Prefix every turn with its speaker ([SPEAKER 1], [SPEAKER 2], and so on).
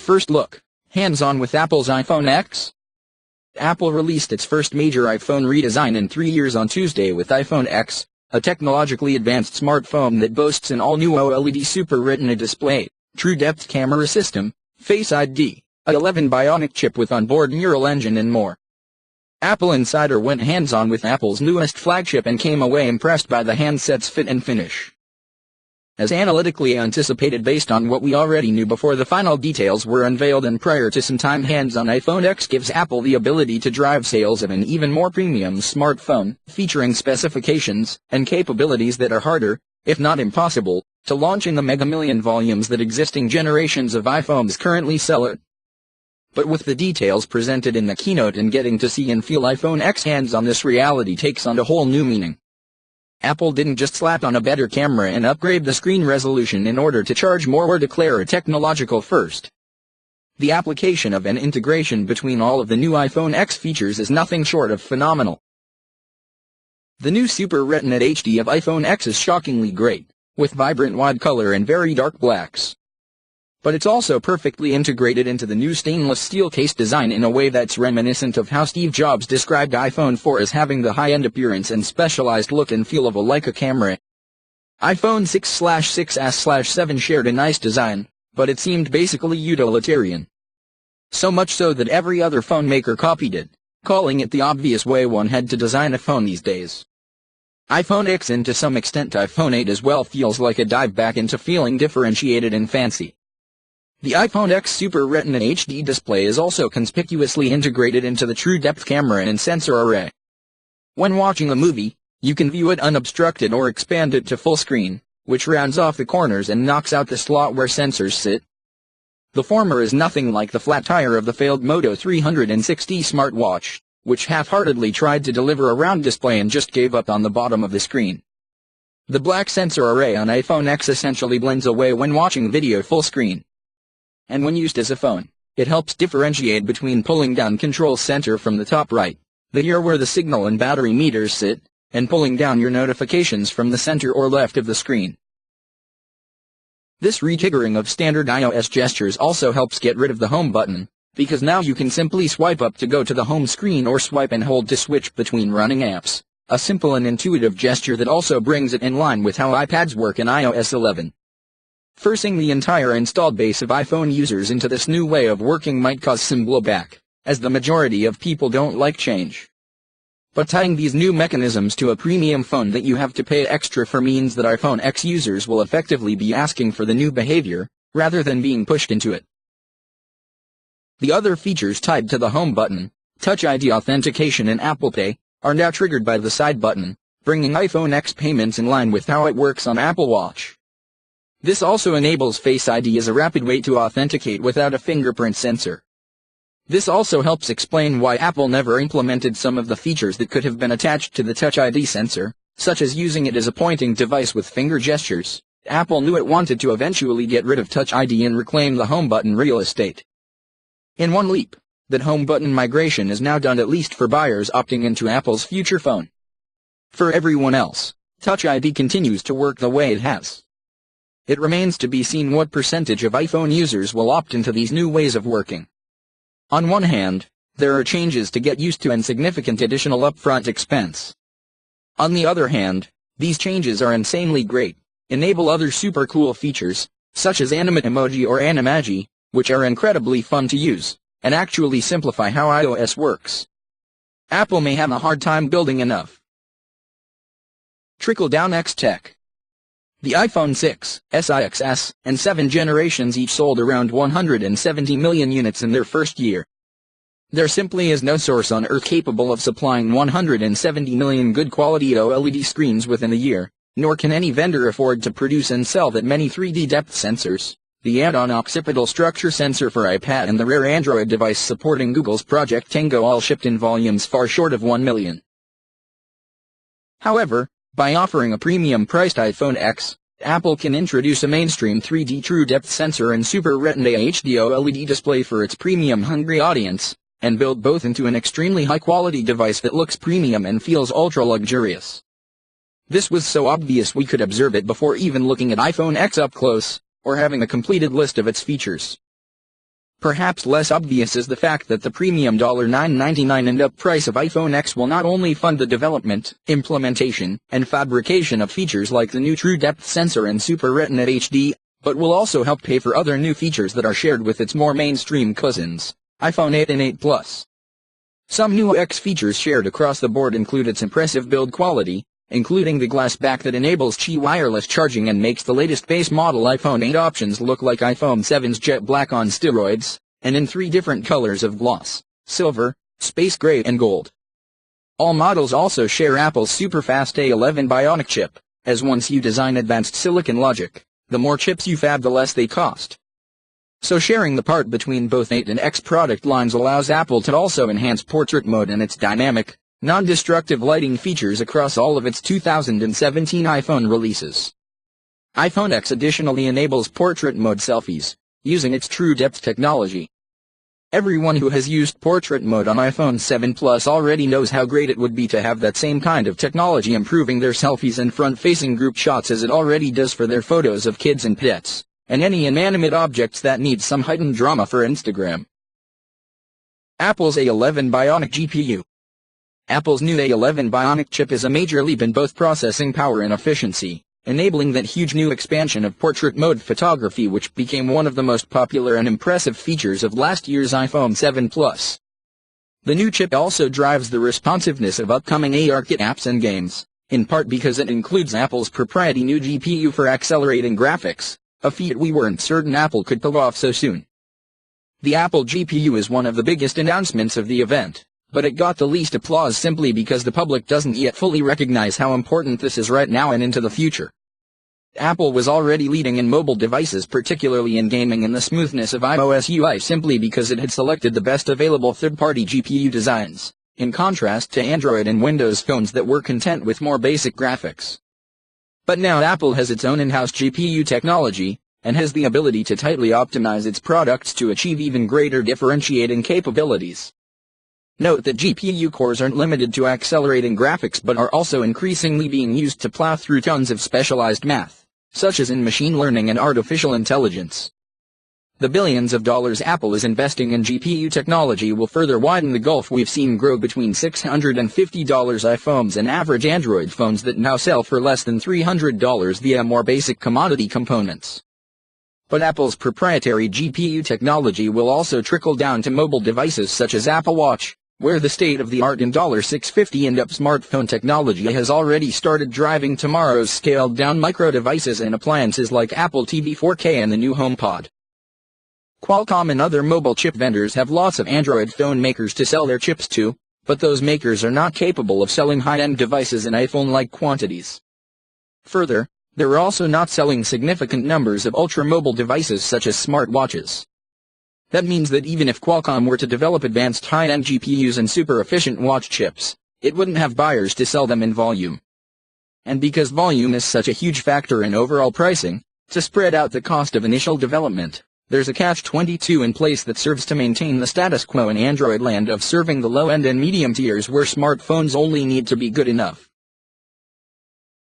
[SPEAKER 1] First look, hands-on with Apple's iPhone X. Apple released its first major iPhone redesign in 3 years on Tuesday with iPhone X, a technologically advanced smartphone that boasts an all-new OLED Super Retina display, true-depth camera system, Face ID, a 11 Bionic chip with onboard neural engine and more. Apple Insider went hands-on with Apple's newest flagship and came away impressed by the handset's fit and finish. As analytically anticipated based on what we already knew before the final details were unveiled and prior to some time, hands-on iPhone X gives Apple the ability to drive sales of an even more premium smartphone, featuring specifications and capabilities that are harder, if not impossible, to launch in the mega-million volumes that existing generations of iPhones currently sell at. But with the details presented in the keynote and getting to see and feel iPhone X hands-on, this reality takes on a whole new meaning. Apple didn't just slap on a better camera and upgrade the screen resolution in order to charge more or declare a technological first. The application of and integration between all of the new iPhone X features is nothing short of phenomenal. The new Super Retina HD of iPhone X is shockingly great, with vibrant wide color and very dark blacks. But it's also perfectly integrated into the new stainless steel case design in a way that's reminiscent of how Steve Jobs described iPhone 4 as having the high-end appearance and specialized look and feel of a Leica camera. iPhone 6/6s/7 shared a nice design, but it seemed basically utilitarian. So much so that every other phone maker copied it, calling it the obvious way one had to design a phone these days. iPhone X and to some extent iPhone 8 as well feels like a dive back into feeling differentiated and fancy. The iPhone X Super Retina HD display is also conspicuously integrated into the true depth camera and sensor array. When watching a movie, you can view it unobstructed or expand it to full screen, which rounds off the corners and knocks out the slot where sensors sit. The former is nothing like the flat tire of the failed Moto 360 smartwatch, which half-heartedly tried to deliver a round display and just gave up on the bottom of the screen. The black sensor array on iPhone X essentially blends away when watching video full screen. And when used as a phone, it helps differentiate between pulling down Control Center from the top right, the here where the signal and battery meters sit, and pulling down your notifications from the center or left of the screen. This rejiggering of standard iOS gestures also helps get rid of the home button, because now you can simply swipe up to go to the home screen or swipe and hold to switch between running apps, a simple and intuitive gesture that also brings it in line with how iPads work in iOS 11. Forcing the entire installed base of iPhone users into this new way of working might cause some blowback, as the majority of people don't like change. But tying these new mechanisms to a premium phone that you have to pay extra for means that iPhone X users will effectively be asking for the new behavior, rather than being pushed into it. The other features tied to the home button, Touch ID authentication and Apple Pay, are now triggered by the side button, bringing iPhone X payments in line with how it works on Apple Watch. This also enables Face ID as a rapid way to authenticate without a fingerprint sensor. This also helps explain why Apple never implemented some of the features that could have been attached to the Touch ID sensor, such as using it as a pointing device with finger gestures. Apple knew it wanted to eventually get rid of Touch ID and reclaim the home button real estate. In one leap, that home button migration is now done, at least for buyers opting into Apple's future phone. For everyone else, Touch ID continues to work the way it has. It remains to be seen what percentage of iPhone users will opt into these new ways of working. On one hand, there are changes to get used to and significant additional upfront expense. On the other hand, these changes are insanely great, enable other super cool features, such as Animate Emoji or Animaji, which are incredibly fun to use, and actually simplify how iOS works. Apple may have a hard time building enough. Trickle-down X tech. The iPhone 6, SIXS, and 7 generations each sold around 170 million units in their first year. There simply is no source on Earth capable of supplying 170 million good-quality OLED screens within a year, nor can any vendor afford to produce and sell that many 3D depth sensors, the add-on occipital structure sensor for iPad and the rare Android device supporting Google's Project Tango, all shipped in volumes far short of 1 million. However, by offering a premium-priced iPhone X, Apple can introduce a mainstream 3D True Depth sensor and Super Retina HD OLED display for its premium-hungry audience, and build both into an extremely high-quality device that looks premium and feels ultra-luxurious. This was so obvious we could observe it before even looking at iPhone X up close, or having a completed list of its features. Perhaps less obvious is the fact that the premium $999 and up price of iPhone X will not only fund the development, implementation, and fabrication of features like the new True Depth sensor and Super Retina HD, but will also help pay for other new features that are shared with its more mainstream cousins, iPhone 8 and 8 Plus. Some new X features shared across the board include its impressive build quality, including the glass back that enables Qi wireless charging and makes the latest base model iPhone 8 options look like iPhone 7's jet black on steroids, and in 3 different colors of gloss, silver, space gray and gold. All models also share Apple's super-fast A11 Bionic chip, as once you design advanced silicon logic, the more chips you fab the less they cost. So sharing the part between both 8 and X product lines allows Apple to also enhance portrait mode and its dynamic, non-destructive lighting features across all of its 2017 iPhone releases. iPhone X additionally enables portrait mode selfies, using its True Depth technology. Everyone who has used portrait mode on iPhone 7 Plus already knows how great it would be to have that same kind of technology improving their selfies and front-facing group shots as it already does for their photos of kids and pets, and any inanimate objects that need some heightened drama for Instagram. Apple's A11 Bionic GPU. Apple's new A11 Bionic chip is a major leap in both processing power and efficiency, enabling that huge new expansion of portrait mode photography which became one of the most popular and impressive features of last year's iPhone 7 Plus. The new chip also drives the responsiveness of upcoming ARKit apps and games, in part because it includes Apple's proprietary new GPU for accelerating graphics, a feat we weren't certain Apple could pull off so soon. The Apple GPU is one of the biggest announcements of the event, but it got the least applause simply because the public doesn't yet fully recognize how important this is right now and into the future. Apple was already leading in mobile devices, particularly in gaming, and the smoothness of iOS UI simply because it had selected the best available third-party GPU designs, in contrast to Android and Windows phones that were content with more basic graphics. But now Apple has its own in-house GPU technology, and has the ability to tightly optimize its products to achieve even greater differentiating capabilities. Note that GPU cores aren't limited to accelerating graphics but are also increasingly being used to plow through tons of specialized math, such as in machine learning and artificial intelligence. The billions of dollars Apple is investing in GPU technology will further widen the gulf we've seen grow between $650 iPhones and average Android phones that now sell for less than $300 via more basic commodity components. But Apple's proprietary GPU technology will also trickle down to mobile devices such as Apple Watch, where the state-of-the-art in $650 and up smartphone technology has already started driving tomorrow's scaled-down micro-devices and appliances like Apple TV 4K and the new HomePod. Qualcomm and other mobile chip vendors have lots of Android phone makers to sell their chips to, but those makers are not capable of selling high-end devices in iPhone-like quantities. Further, they're also not selling significant numbers of ultra-mobile devices such as smartwatches. That means that even if Qualcomm were to develop advanced high-end GPUs and super-efficient watch chips, it wouldn't have buyers to sell them in volume. And because volume is such a huge factor in overall pricing, to spread out the cost of initial development, there's a catch-22 in place that serves to maintain the status quo in Android land of serving the low-end and medium tiers where smartphones only need to be good enough.